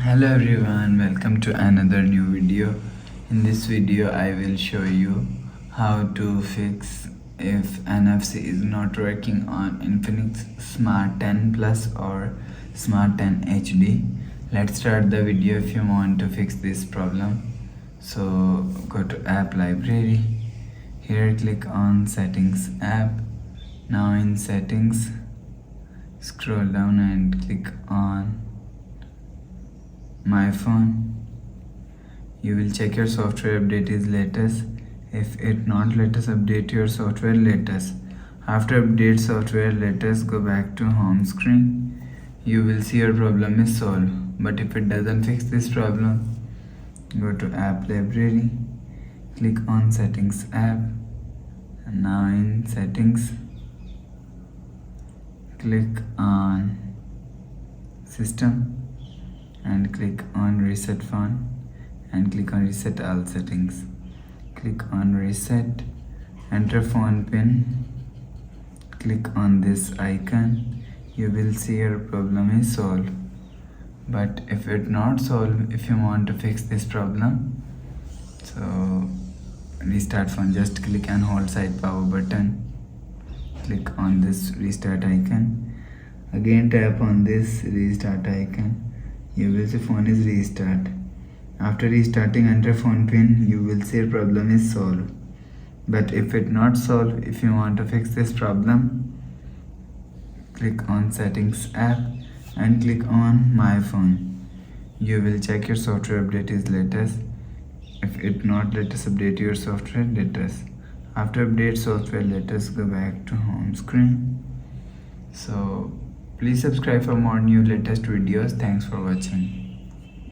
Hello everyone, welcome to another new video. In this video I will show you how to fix if NFC is not working on Infinix Smart 10 Plus or Smart 10 HD. Let's start the video if you want to fix this problem. So go to app library. Here click on settings app. Now in settings scroll down and click on my phone. You will check your software update is latest. If it not latest, update your software latest. After update software latest, go back to home screen. You will see your problem is solved. But if it doesn't fix this problem, go to app library, click on settings app, and now in settings click on system and click on reset phone and click on reset all settings. Click on reset, enter phone pin, click on this icon. You will see your problem is solved. But if it not solved, if you want to fix this problem, so restart phone, just click and hold side power button, click on this restart icon, again tap on this restart icon. You will see phone is restart. After restarting, enter phone pin. You will see your problem is solved. But if it not solved, if you want to fix this problem, click on settings app and click on my phone. You will check your software update is latest. If it not latest, update your software latest. After update software latest, go back to home screen. So please subscribe for more new latest videos. Thanks for watching.